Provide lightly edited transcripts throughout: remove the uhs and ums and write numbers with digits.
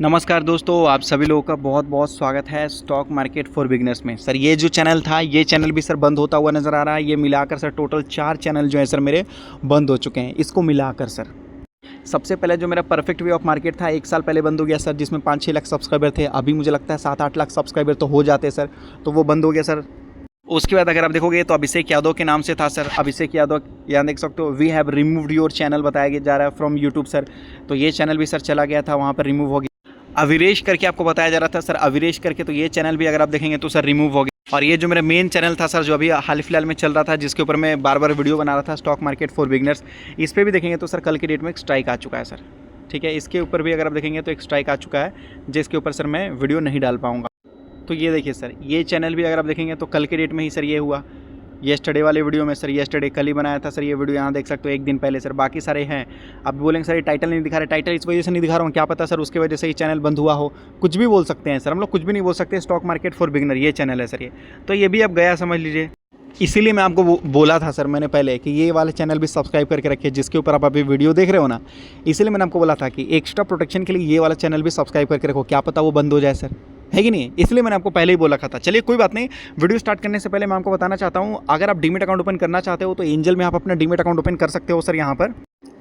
नमस्कार दोस्तों, आप सभी लोगों का बहुत बहुत स्वागत है स्टॉक मार्केट फॉर बिगनर्स में। सर ये जो चैनल था, ये चैनल भी सर बंद होता हुआ नज़र आ रहा है। ये मिलाकर सर टोटल 4 चैनल जो है सर मेरे बंद हो चुके हैं। इसको मिलाकर सर सबसे पहले जो मेरा परफेक्ट वे ऑफ मार्केट था 1 साल पहले बंद हो गया सर, जिसमें 5-6 लाख सब्सक्राइबर थे। अभी मुझे लगता है 7-8 लाख सब्सक्राइबर तो हो जाते सर, तो वो बंद हो गया सर। उसके बाद अगर आप देखोगे तो अभिषेक यादव के नाम से था सर। अभिषेक यादव यहाँ देख सकते हो, we have removed your channel बताया जा रहा है फ्रॉम यूट्यूब सर। तो ये चैनल भी सर चला गया था, वहाँ पर रिमूव हो गया। अविरेश करके आपको बताया जा रहा था सर, अविरेश करके, तो ये चैनल भी अगर आप देखेंगे तो सर रिमूव हो गया। और ये जो मेरा मेन चैनल था सर, जो अभी हाल फिलहाल में चल रहा था, जिसके ऊपर मैं बार बार वीडियो बना रहा था, स्टॉक मार्केट फॉर बिगनर्स, इस पर भी देखेंगे तो सर कल की डेट में एक स्ट्राइक आ चुका है सर। ठीक है, इसके ऊपर भी अगर आप देखेंगे तो एक स्ट्राइक आ चुका है, जिसके ऊपर सर मैं वीडियो नहीं डाल पाऊँगा। तो ये देखिए सर, ये चैनल भी अगर आप देखेंगे तो कल के डेट में ही सर ये हुआ। येस्टरडे वाले वीडियो में सर, येस्टरडे कल ही बनाया था सर ये वीडियो, यहाँ देख सकते हो 1 दिन पहले सर। बाकी सारे हैं। आप बोलेंगे सर ये टाइटल नहीं दिखा रहे, टाइटल इस वजह से नहीं दिखा रहा हूँ, क्या पता सर उसके वजह से ही चैनल बंद हुआ हो। कुछ भी बोल सकते हैं सर, हम लोग कुछ भी नहीं बोल सकते। स्टॉक मार्केट फॉर बिगनर ये चैनल है सर ये, तो ये भी अब गया समझ लीजिए। इसीलिए मैं आपको बोला था सर मैंने पहले कि ये वाले चैनल भी सब्सक्राइब करके रखिए, जिसके ऊपर आप अभी वीडियो देख रहे हो ना। इसीलिए मैंने आपको बोला था कि एक्स्ट्रा प्रोटेक्शन के लिए ये वाला चैनल भी सब्सक्राइब करके रखो, क्या पता वो बंद हो जाए सर, है कि नहीं। इसलिए मैंने आपको पहले ही बोला था। चलिए कोई बात नहीं, वीडियो स्टार्ट करने से पहले मैं आपको बताना चाहता हूँ, अगर आप डीमेट अकाउंट ओपन करना चाहते हो तो एंजल में आप अपना डीमेट अकाउंट ओपन कर सकते हो सर। यहाँ पर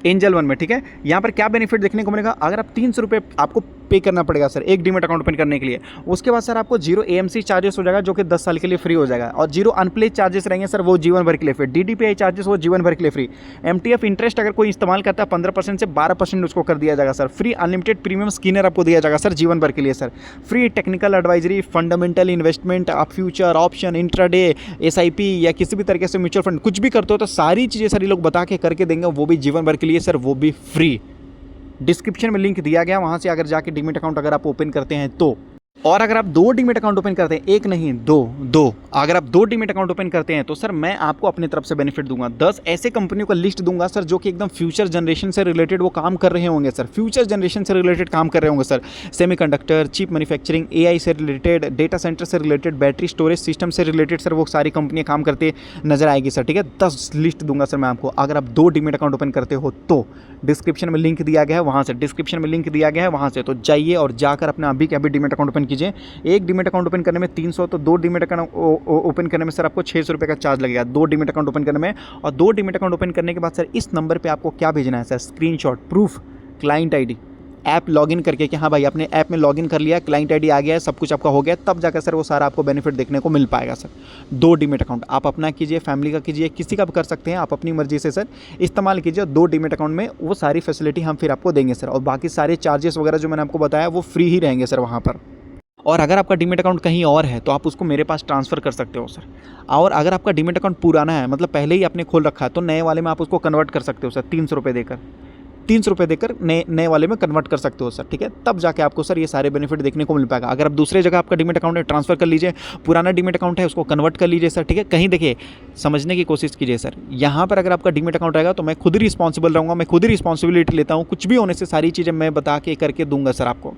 एंजल 1 में, ठीक है, यहाँ पर क्या बेनिफिट देखने को मिलेगा। अगर आप 300 रुपये आपको पे करना पड़ेगा सर एक डीमेट अकाउंट ओपन करने के लिए। उसके बाद सर आपको 0 AMC चार्जेस हो जाएगा, जो कि 10 साल के लिए फ्री हो जाएगा। और 0 अनप्लेज चार्जेस रहेंगे सर, वो जीवन भर के लिए फ्री। DDPI चार्जेस वो जीवन भर के लिए फ्री। MTF इंटरेस्ट अगर कोई इस्तेमाल करता है 15% से 12% उसको कर दिया जाएगा sir. Free unlimited premium scanner आपको दिया जाएगा सर जीवन भर के लिए sir. Free technical advisory, fundamental investment, आप फ्यूचर ऑप्शन, इंट्राडे, SIP या किसी भी तरीके से म्यूचुअल फंड कुछ भी करते हो तो सारी चीज़ें सर ये लोग बता के करके देंगे, वो भी जीवन भर के लिए सर, वो भी फ्री। डिस्क्रिप्शन में लिंक दिया गया, वहाँ से अगर जाके डीमेट अकाउंट अगर आप ओपन करते हैं तो। और अगर आप 2 डीमेट अकाउंट ओपन करते हैं, 1 नहीं 2, अगर आप 2 डीमेट अकाउंट ओपन करते हैं तो सर मैं आपको अपनी तरफ से बेनिफिट दूंगा। 10 ऐसे कंपनियों का लिस्ट दूंगा सर, जो कि एकदम फ्यूचर जनरेशन से रिलेटेड वो काम कर रहे होंगे सर। फ्यूचर जनरेशन से रिलेटेड काम कर रहे होंगे sir. Semiconductor, chip manufacturing, AI से रिलेटेड, डेटा सेंटर से रिलेटेड, बैटरी स्टोरेज सिस्टम से रिलेटेड सर, वो सारी कंपनियाँ काम करते नजर आएगी सर। ठीक है, 10 लिस्ट दूंगा सर मैं आपको, अगर आप 2 डीमेट अकाउंट ओपन करते हो तो। डिस्क्रिप्शन में लिंक दिया गया है, वहाँ से डिस्क्रिप्शन में लिंक दिया गया है, वहाँ से तो जाइए और जाकर अपना अभी के अभी डीमेट अकाउंट ओपन कीजिए। एक डीमेट अकाउंट ओपन करने में 300, तो 2 डीमेट अकाउंट ओपन करने में सर आपको 600 रुपये का चार्ज लगेगा 2 डीमेट अकाउंट ओपन करने में। और 2 डीमेट अकाउंट ओपन करने के बाद सर इस नंबर पे आपको क्या भेजना है sir, screenshot, proof, client ID, app login करके कि हाँ भाई आपने ऐप में लॉगिन कर लिया, क्लाइंट ID आ गया है, सब कुछ आपका हो गया, तब जाकर सर वो सारा आपको बेनिफिट देखने को मिल पाएगा सर। 2 डीमेट अकाउंट आप अपना कीजिए, फैमिली का कीजिए, किसी का भी कर सकते हैं, आप अपनी मर्जी से सर इस्तेमाल कीजिए। 2 डीमेट अकाउंट में वो सारी फैसिलिटी हम फिर आपको देंगे सर। और बाकी सारे चार्जेस वगैरह जो मैंने आपको बताया वो फ्री ही रहेंगे सर वहाँ पर। और अगर आपका डीमेट अकाउंट कहीं और है तो आप उसको मेरे पास ट्रांसफ़र कर सकते हो सर। और अगर आपका डीमेट अकाउंट पुराना है, मतलब पहले ही आपने खोल रखा है, तो नए वाले में आप उसको कन्वर्ट कर सकते हो सर 300 रुपये देकर। 300 रुपये देकर नए वाले में कन्वर्ट कर सकते हो सर। ठीक है, तब जाके आपको सर ये सारे बेनिफिट देखने को मिल पाएगा। अगर आप दूसरे जगह आपका डीमेट अकाउंट है, ट्रांसफर कर लीजिए। पुराना डीमेट अकाउंट है उसको कन्वर्ट कर लीजिए सर। ठीक है, कहीं देखिए समझने की कोशिश कीजिए सर। यहाँ पर अगर आपका डीमेट अकाउंट रहेगा तो मैं खुद ही रिस्पॉन्सिबल रहूँगा, मैं खुद ही रिस्पॉन्सिबिलिटी लेता हूँ। कुछ भी होने से सारी चीज़ें मैं बता के करके दूंगा सर आपको।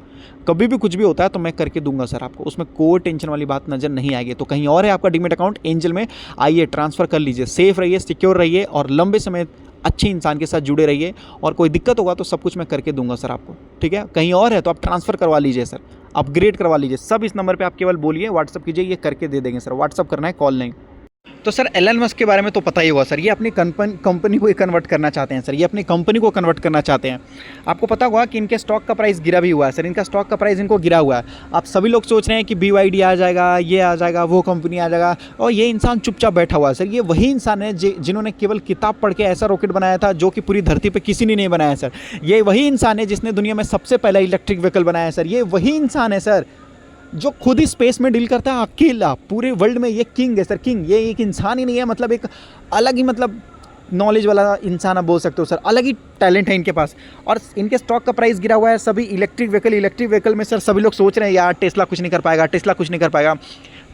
कभी भी कुछ भी होता है तो मैं करके दूंगा सर आपको, उसमें कोई टेंशन वाली बात नजर नहीं आएगी। तो कहीं और है आपका डीमेट अकाउंट, एंजल में आइए, ट्रांसफ़र कर लीजिए। सेफ रहिए, सिक्योर रहिए और लंबे समय अच्छे इंसान के साथ जुड़े रहिए। और कोई दिक्कत होगा तो सब कुछ मैं करके दूंगा सर आपको। ठीक है, कहीं और है तो आप ट्रांसफ़र करवा लीजिए सर, अपग्रेड करवा लीजिए। सब इस नंबर पे आप केवल बोलिए, व्हाट्सअप कीजिए, ये करके दे देंगे सर। व्हाट्सअप करना है, कॉल नहीं। तो सर एलन मस्क के बारे में तो पता ही होगा सर, ये अपनी कंपनी को कन्वर्ट करना चाहते हैं सर, ये अपनी कंपनी को कन्वर्ट करना चाहते हैं। आपको पता होगा कि इनके स्टॉक का प्राइस गिरा भी हुआ है सर, इनका स्टॉक का प्राइस इनको गिरा हुआ है। आप सभी लोग सोच रहे हैं कि BYD आ जाएगा, ये आ जाएगा, वो कंपनी आ जाएगा, और ये इंसान चुपचाप बैठा हुआ है सर। ये वही इंसान है जिन्होंने केवल किताब पढ़ के ऐसा रॉकेट बनाया था जो कि पूरी धरती पर किसी ने नहीं बनाया सर। ये वही इंसान है जिसने दुनिया में सबसे पहला इलेक्ट्रिक व्हीकल बनाया सर। ये वही इंसान है सर जो खुद ही स्पेस में डील करता है अकेला, पूरे वर्ल्ड में ये किंग है सर, किंग। ये एक इंसान ही नहीं है, मतलब एक अलग ही मतलब नॉलेज वाला इंसान आप बोल सकते हो सर, अलग ही टैलेंट है इनके पास। और इनके स्टॉक का प्राइस गिरा हुआ है। सभी इलेक्ट्रिक व्हीकल में सर सभी लोग सोच रहे हैं यार टेस्ला कुछ नहीं कर पाएगा, टेस्ला कुछ नहीं कर पाएगा।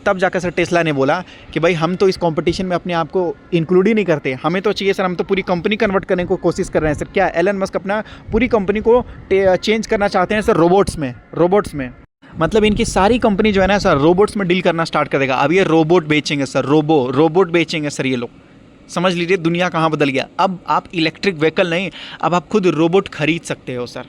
तब जाकर सर टेस्ला ने बोला कि भाई हम तो इस कंपटीशन में अपने आप को इंक्लूड ही नहीं करते, हमें तो चाहिए सर, हम तो पूरी कंपनी कन्वर्ट करने को कोशिश कर रहे हैं सर। क्या एलन मस्क अपना पूरी कंपनी को चेंज करना चाहते हैं सर रोबोट्स में। मतलब इनकी सारी कंपनी जो है ना सर रोबोट्स में डील करना स्टार्ट कर देगा। अब ये रोबोट बेचेंगे सर, रोबोट बेचेंगे सर ये लोग। समझ लीजिए दुनिया कहाँ बदल गया। अब आप इलेक्ट्रिक व्हीकल नहीं, अब आप खुद रोबोट खरीद सकते हो सर।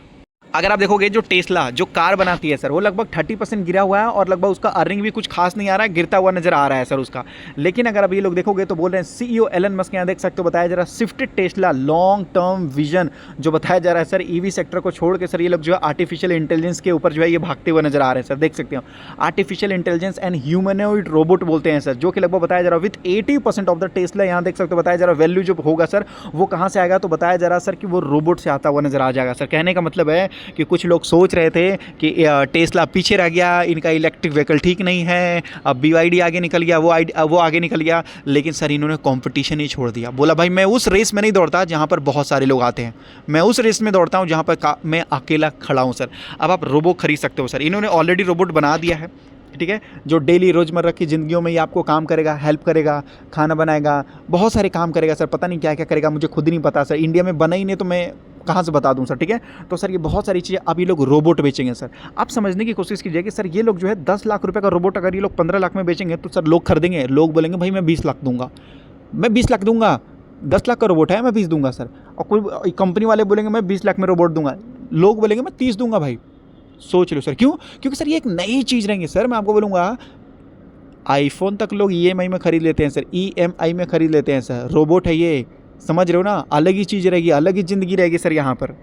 अगर आप देखोगे जो टेस्ला जो कार बनाती है सर, वो लगभग 30% गिरा हुआ है और लगभग उसका अर्निंग भी कुछ खास नहीं आ रहा है, गिरता हुआ नजर आ रहा है सर उसका। लेकिन अगर अब ये लोग देखोगे तो बोल रहे हैं सीईओ एलन मस्क, यहाँ देख सकते हो, बताया जा रहा है shifted Tesla long term vision जो बताया जा रहा है सर, ईवी सेक्टर को छोड़ के सर ये लोग जो है आर्टिफिशियल इंटेलिजेंस के ऊपर जो है ये भागते हुए नजर आ रहे हैं सर। देख सकते हो artificial intelligence and humanoid robot बोलते हैं सर, जो कि लगभग बताया जा रहा है विथ 80% ऑफ द टेस्ला, यहाँ देख सकते हो बताया जा रहा है वैल्यू जो होगा सर वो कहाँ से आएगा, तो बताया जा रहा है सर कि वो रोबोट से आता हुआ नजर आ जाएगा सर। कहने का मतलब है कि कुछ लोग सोच रहे थे कि टेस्ला पीछे रह गया, इनका इलेक्ट्रिक व्हीकल ठीक नहीं है, अब BYD आगे निकल गया, वो आगे निकल गया, लेकिन सर इन्होंने कंपटीशन ही छोड़ दिया। बोला भाई मैं उस रेस में नहीं दौड़ता जहां पर बहुत सारे लोग आते हैं, मैं उस रेस में दौड़ता हूं जहां पर मैं अकेला खड़ा हूं सर। अब आप रोबोट खरीद सकते हो सर, इन्होंने ऑलरेडी रोबोट बना दिया है, ठीक है, जो डेली रोज़मर्रा की ज़िंदगियों में ये आपको काम करेगा, हेल्प करेगा, खाना बनाएगा, बहुत सारे काम करेगा सर, पता नहीं क्या क्या करेगा, मुझे खुद नहीं पता सर, इंडिया में बना ही नहीं तो मैं कहाँ से बता दूं सर, ठीक है। तो सर ये बहुत सारी चीज़ें अब ये लोग रोबोट बेचेंगे सर। आप समझने की कोशिश कीजिए कि सर ये लोग जो है 10 लाख रुपए का रोबोट अगर ये लोग 15 लाख में बेचेंगे तो सर लोग खरीदेंगे, लोग बोलेंगे भाई मैं 20 लाख दूंगा, मैं 20 लाख दूंगा, 10 लाख का रोबोट है मैं 20 दूंगा सर, और कोई कंपनी वाले बोलेंगे मैं 20 लाख में रोबोट दूंगा, लोग बोलेंगे मैं 30 दूंगा। भाई सोच लो सर, क्यों? क्योंकि सर ये एक नई चीज़ रहेंगी सर। मैं आपको बोलूँगा आईफोन तक लोग EMI में खरीद लेते हैं सर, EMI में खरीद लेते हैं सर, रोबोट है ये, समझ रहे हो ना, अलग ही चीज़ रहेगी, अलग ही ज़िंदगी रहेगी सर। यहाँ पर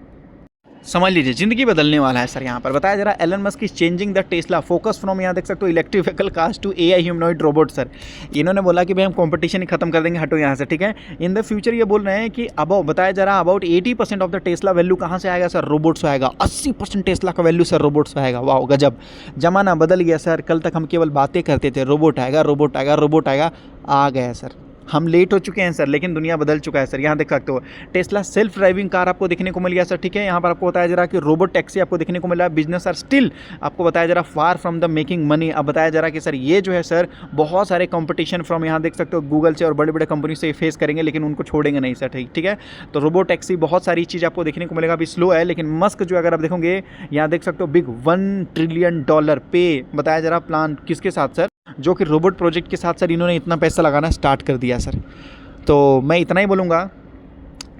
समझ लीजिए ज़िंदगी बदलने वाला है सर। यहाँ पर बताया जा रहा है Elon Musk is changing the Tesla focus from, यहाँ देख सकते हो electric vehicle cars to AI humanoid robot sir. इन्होंने बोला कि भाई हम कंपटीशन ही खत्म कर देंगे, हटो यहाँ से, ठीक है। इन द फ्यूचर ये बोल रहे हैं कि अब बताया जा रहा है about 80% of the Tesla value कहाँ से आएगा सर, रोबोट से आएगा। 80% टेस्ला का वैल्यू सर रोबोट से आएगा। वाह गजब, जमाना बदल गया सर। कल तक हम केवल बातें करते थे रोबोट आएगा रोबोट आएगा रोबोट आएगा, आ गया सर। हम लेट हो चुके हैं सर, लेकिन दुनिया बदल चुका है सर। यहाँ देख सकते हो टेस्ला सेल्फ ड्राइविंग कार आपको देखने को मिल गया सर, ठीक है। यहाँ पर आपको बताया जा रहा है कि रोबोट टैक्सी आपको देखने को मिला है। बिजनेस आर स्टिल आपको बताया जा रहा है far from the making money. अब बताया जा रहा है कि सर ये जो है सर बहुत सारे कंपटीशन फ्रॉम, यहाँ देख सकते हो गूगल से और बड़े बड़े कंपनी से फेस करेंगे, लेकिन उनको छोड़ेंगे नहीं सर, ठीक है। तो रोबोट टैक्सी बहुत सारी चीज़ आपको देखने को मिलेगा। अभी स्लो है, लेकिन मस्क जो अगर आप देखोगे यहाँ देख सकते हो बिग $1 ट्रिलियन पे बताया जा रहा प्लान किसके साथ सर, जो कि रोबोट प्रोजेक्ट के साथ सर इन्होंने इतना पैसा लगाना स्टार्ट कर दिया सर। तो मैं इतना ही बोलूँगा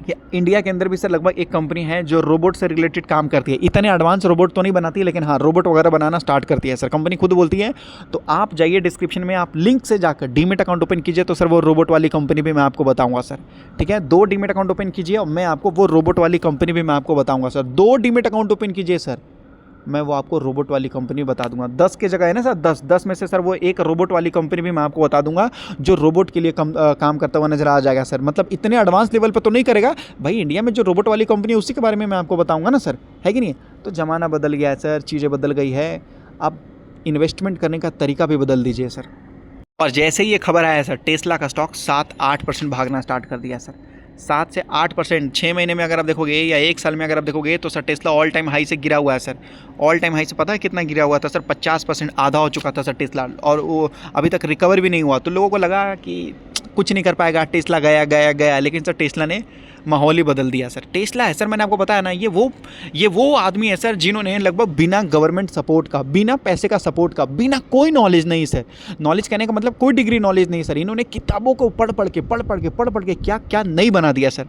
कि इंडिया के अंदर भी सर लगभग एक कंपनी है जो रोबोट से रिलेटेड काम करती है। इतने एडवांस रोबोट तो नहीं बनाती है, लेकिन हाँ रोबोट वगैरह बनाना स्टार्ट करती है सर, कंपनी खुद बोलती है। तो आप जाइए डिस्क्रिप्शन में, आप लिंक से जाकर डीमेट अकाउंट ओपन कीजिए, तो सर वो रोबोट वाली कंपनी भी मैं आपको बताऊंगा सर, ठीक है। 2 डीमेट अकाउंट ओपन कीजिए और मैं आपको वो रोबोट वाली कंपनी भी मैं आपको बताऊँगा सर। 2 डीमेट अकाउंट ओपन कीजिए सर, मैं वो आपको रोबोट वाली कंपनी बता दूंगा। 10 के जगह है ना सर, 10 में से सर वो एक रोबोट वाली कंपनी भी मैं आपको बता दूंगा जो रोबोट के लिए काम करता हुआ नजर आ जाएगा सर। मतलब इतने एडवांस लेवल पर तो नहीं करेगा भाई, इंडिया में जो रोबोट वाली कंपनी है उसी के बारे में मैं आपको बताऊंगा ना सर, है कि नहीं। तो ज़माना बदल गया है सर, चीज़ें बदल गई है, अब इन्वेस्टमेंट करने का तरीका भी बदल दीजिए सर। और जैसे ही ये खबर आया सर, टेस्ला का स्टॉक 7-8% भागना स्टार्ट कर दिया सर। 7 से 8%, 6 महीने में अगर आप देखोगे या 1 साल में अगर आप देखोगे तो sir Tesla all time high से गिरा हुआ है सर। ऑल टाइम हाई से पता है कितना गिरा हुआ था सर? 50%, आधा हो चुका था सर टेस्ला, और वो अभी तक रिकवर भी नहीं हुआ। तो लोगों को लगा कि कुछ नहीं कर पाएगा, टेस्ला गया गया गया, लेकिन सर टेस्ला ने माहौल ही बदल दिया सर। टेस्ला है सर, मैंने आपको बताया ना, ये वो आदमी है सर जिन्होंने लगभग बिना गवर्नमेंट सपोर्ट का, बिना पैसे का सपोर्ट का, बिना कोई नॉलेज नहीं सर, नॉलेज कहने का मतलब कोई डिग्री नॉलेज नहीं सर, इन्होंने किताबों को पढ़ पढ़ के क्या क्या नहीं बना दिया सर।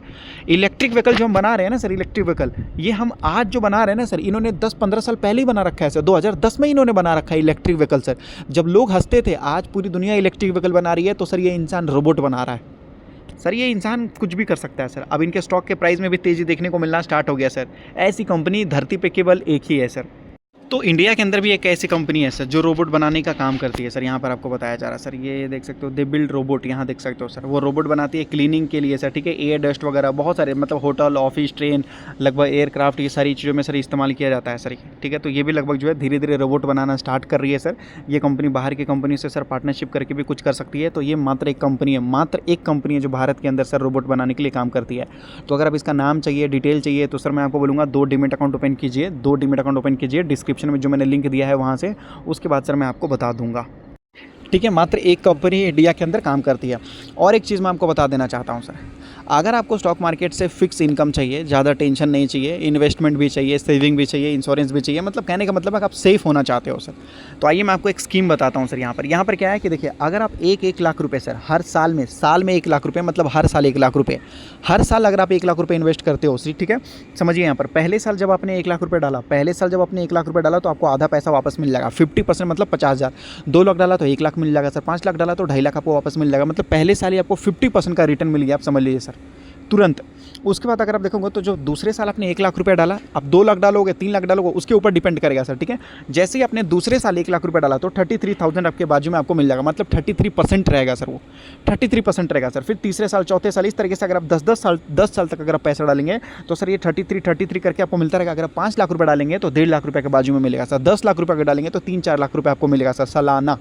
इलेक्ट्रिक व्हीकल जो हम बना रहे हैं ना सर, इलेक्ट्रिक व्हीकल ये हम आज जो बना रहे हैं ना सर, इन्होंने 10-15 साल पहले ही बना रखा है सर। 2010 में इन्होंने बना रखा है इलेक्ट्रिक व्हीकल सर। जब लोग हंसते थे आज पूरी दुनिया इलेक्ट्रिक व्हीकल बना रही है, तो सर ये इंसान रोबोट बना रहा है सर। ये इंसान कुछ भी कर सकता है सर। अब इनके स्टॉक के प्राइस में भी तेज़ी देखने को मिलना स्टार्ट हो गया सर। ऐसी कंपनी धरती पे केवल एक ही है सर। तो इंडिया के अंदर भी एक ऐसी कंपनी है सर जो रोबोट बनाने का काम करती है सर। यहाँ पर आपको बताया जा रहा है सर, ये देख सकते हो दे बिल्ड रोबोट, यहाँ देख सकते हो सर, वो रोबोट बनाती है क्लीनिंग के लिए सर, ठीक है। एयर डस्ट वगैरह बहुत सारे, मतलब होटल, ऑफिस, ट्रेन, लगभग एयरक्राफ्ट, ये सारी चीज़ों में सर इस्तेमाल किया जाता है सर, ठीक है। तो ये भी लगभग जो है धीरे धीरे रोबोट बनाना स्टार्ट कर रही है सर। ये कंपनी बाहर की कंपनी से सर पार्टनरशिप करके भी कुछ कर सकती है। तो ये मात्र एक कंपनी है, जो भारत के अंदर सर रोबोट बनाने के लिए काम करती है। तो अगर आप इसका नाम चाहिए, डिटेल चाहिए, तो सर मैं आपको बोलूँगा 2 डीमेट अकाउंट ओपन कीजिए, 2 डीमेट अकाउंट ओपन कीजिए। डिस्क्रिप्शन में जो मैंने लिंक दिया है वहाँ से, उसके बाद सर मैं आपको बता दूंगा, ठीक है। मात्र एक कंपनी इंडिया के अंदर काम करती है। और एक चीज़ मैं आपको बता देना चाहता हूँ सर, अगर आपको स्टॉक मार्केट से फिक्स इनकम चाहिए, ज़्यादा टेंशन नहीं चाहिए, इन्वेस्टमेंट भी चाहिए, सेविंग भी चाहिए, इंश्योरेंस भी चाहिए, मतलब कहने का मतलब है कि आप सेफ होना चाहते हो सर, तो आइए मैं आपको एक स्कीम बताता हूँ सर। यहाँ पर क्या है कि देखिए, अगर आप 1 लाख रुपये सर हर साल में 1 लाख रुपये, मतलब हर साल 1 लाख रुपये, हर साल अगर आप 1 लाख रुपये इन्वेस्ट करते हो, ठीक है, समझिए यहाँ पर पहले साल जब आपने 1 लाख रुपये डाला, तो आपको आधा पैसा वापस मिल जाएगा, 50% मतलब 50,000। 2 लाख डाला तो 1 लाख मिल जाएगा सर, 5 लाख डाला तो 2.5 लाख आपको वापस मिल जाएगा, मतलब पहले साल ही आपको 50% का रिटर्न मिल गया, आप समझ लीजिए सर, तुरंत। उसके बाद अगर आप देखोगे तो जो दूसरे साल आपने 1 लाख रुपये डाला, अब 2 लाख डालोगे, 3 लाख डालोगे, उसके ऊपर डिपेंड करेगा सर, ठीक है। जैसे ही आपने दूसरे साल 1 लाख रुपये डाला तो 33,000 आपके बाजू में आपको मिल जाएगा, मतलब 33% रहेगा सर, वो 33% रहेगा सर। फिर तीसरे साल, चौथे साल, इस तरीके से अगर आप 10 साल तक अगर आप पैसा डालेंगे तो सर ये 33 करके आपको मिलता रहेगा। अगर आप 5 लाख रुपये डालेंगे तो 1.5 लाख रुपये के बाजू में मिलेगा सर। 10 लाख रुपये अगर डालेंगे तो 3-4 लाख रुपये आपको मिलेगा सर सालाना,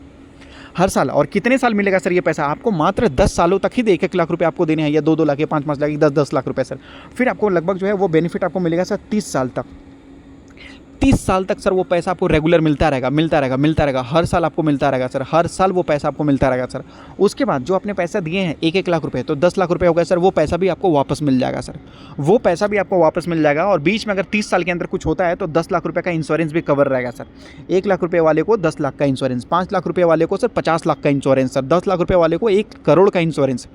हर साल। और कितने साल मिलेगा सर ये पैसा आपको? मात्र 10 सालों तक ही 1-1 लाख रुपए आपको देने हैं, या 2-2 लाख, या 5-5 लाख, 10-10 लाख रुपए सर। फिर आपको लगभग जो है वो बेनिफिट आपको मिलेगा सर 30 साल तक। 30 साल तक सर वो पैसा आपको रेगुलर मिलता रहेगा, हर साल आपको मिलता रहेगा सर, हर साल वो पैसा आपको मिलता रहेगा सर। उसके बाद जो आपने पैसा दिए हैं 1-1 लाख रुपए, तो 10 लाख रुपए हो गए सर, वो पैसा भी आपको वापस मिल जाएगा सर, वो पैसा भी आपको वापस मिल जाएगा। और बीच में अगर 30 साल के अंदर कुछ होता है तो 10 लाख रुपए का इंश्योरेंस भी कवर रहेगा सर। 1 लाख रुपए वाले को 10 लाख का इंश्योरेंस, 5 लाख रुपए वाले को सर 50 लाख का इंश्योरेंस सर, 10 लाख रुपए वाले को 1 करोड़ का इंश्योरेंस,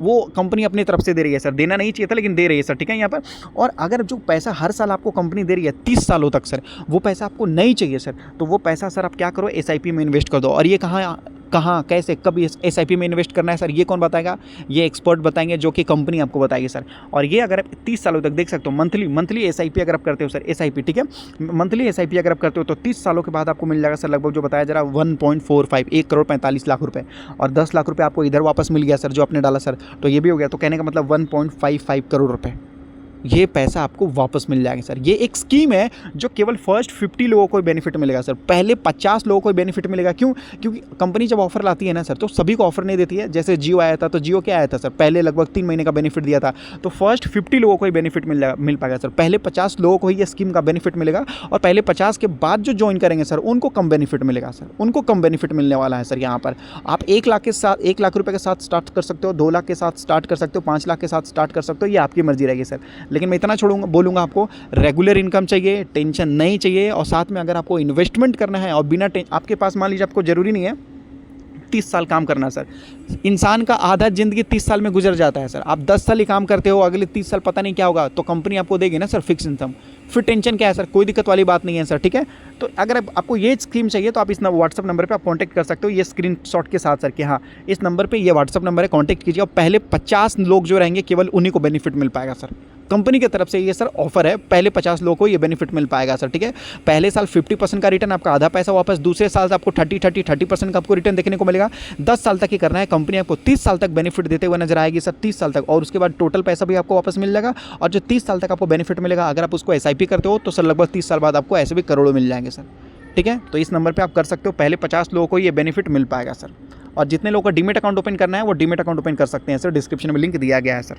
वो कंपनी अपनी तरफ से दे रही है सर। देना नहीं चाहिए था लेकिन दे रही है सर, ठीक है यहाँ पर। और अगर जो पैसा हर साल आपको कंपनी दे रही है 30 सालों तक सर, वो पैसा आपको नहीं चाहिए सर, तो वो पैसा सर आप क्या करो, SIP में इन्वेस्ट कर दो। और ये कहाँ कैसे कब SIP में इन्वेस्ट करना है सर, ये कौन बताएगा? ये एक्सपर्ट बताएंगे, जो कि कंपनी आपको बताएगी सर। और ये अगर आप 30 सालों तक देख सकते हो, मंथली SIP अगर आप करते हो सर, SIP, ठीक है, मंथली SIP अगर आप करते हो तो 30 सालों के बाद आपको मिल जाएगा सर लगभग जो बताया जा रहा है 1.45, 1,45,00,000 रुपये। और 10 लाख रुपये आपको इधर वापस मिल गया सर जो आपने डाला सर, तो ये भी हो गया। तो कहने का मतलब 1.55 करोड़ रुपये ये पैसा आपको वापस मिल जाएगा सर। ये एक स्कीम है जो केवल फर्स्ट 50 लोगों को बेनिफिट मिलेगा सर, पहले 50 लोगों को बेनिफिट मिलेगा। क्यों? क्योंकि कंपनी जब ऑफर लाती है ना सर, तो सभी को ऑफर नहीं देती है। जैसे जियो आया था, तो जियो क्या आया था सर, पहले लगभग 3 महीने का बेनिफिट दिया था, तो फर्स्ट 50 लोगों को ही बेनिफिट मिल पाएगा सर। पहले 50 लोगों को ही ये स्कीम का बेनिफिट मिलेगा, और पहले 50 के बाद जो ज्वाइन करेंगे सर, उनको कम बेनिफिट मिलेगा सर, उनको कम बेनिफिट मिलने वाला है सर। यहाँ पर आप 1 लाख के साथ, 1 लाख रुपये के साथ स्टार्ट कर सकते हो, 2 लाख के साथ स्टार्ट कर सकते हो, 5 लाख के साथ स्टार्ट कर सकते हो, ये आपकी मर्जी रहेगी सर। लेकिन मैं इतना बोलूँगा आपको, रेगुलर इनकम चाहिए, टेंशन नहीं चाहिए, और साथ में अगर आपको इन्वेस्टमेंट करना है और बिना आपके पास, मान लीजिए आपको ज़रूरी नहीं है 30 साल काम करना सर, इंसान का आधा ज़िंदगी 30 साल में गुजर जाता है सर। आप 10 साल ही काम करते हो, अगले 30 साल पता नहीं क्या होगा, तो कंपनी आपको देगी ना सर फिक्स इनकम। फिर टेंशन क्या है सर, कोई दिक्कत वाली बात नहीं है सर, ठीक है। तो अगर आपको ये स्कीम चाहिए तो आप इस व्हाट्सअप नंबर पे आप कांटेक्ट कर सकते हो, ये स्क्रीनशॉट के साथ सर, कि हाँ इस नंबर पे ये व्हाट्सअप नंबर है, कांटेक्ट कीजिए। और पहले 50 लोग जो रहेंगे केवल उन्हीं को बेनिफिट मिल पाएगा सर। कंपनी की तरफ से ये सर ऑफर है, पहले 50 लोगों को ये बेनिफिट मिल पाएगा सर, ठीक है। पहले साल 50% का रिटर्न, आपका आधा पैसा वापस। दूसरे साल से आपको 30% का आपको रिटर्न देखने को मिलेगा। 10 साल तक ही करना है, कंपनी आपको 30 साल तक बेनिफिट देते हुए नजर आएगी सर, 30 साल तक। और उसके बाद टोटल पैसा भी आपको वापस मिल जाएगा। और जो 30 साल तक आपको बेनिफिट मिलेगा, अगर आप उसको SIP करते हो तो सर लगभग 30 साल बाद आपको ऐसे भी करोड़ों मिल जाएंगे सर, ठीक है। तो इस नंबर पे आप कर सकते हो, पहले 50 लोगों को ये बेनिफिट मिल पाएगा सर। और जितने लोगों का डीमेट अकाउंट ओपन करना है वो डीमेट अकाउंट ओपन कर सकते हैं सर, डिस्क्रिप्शन में लिंक दिया गया है सर।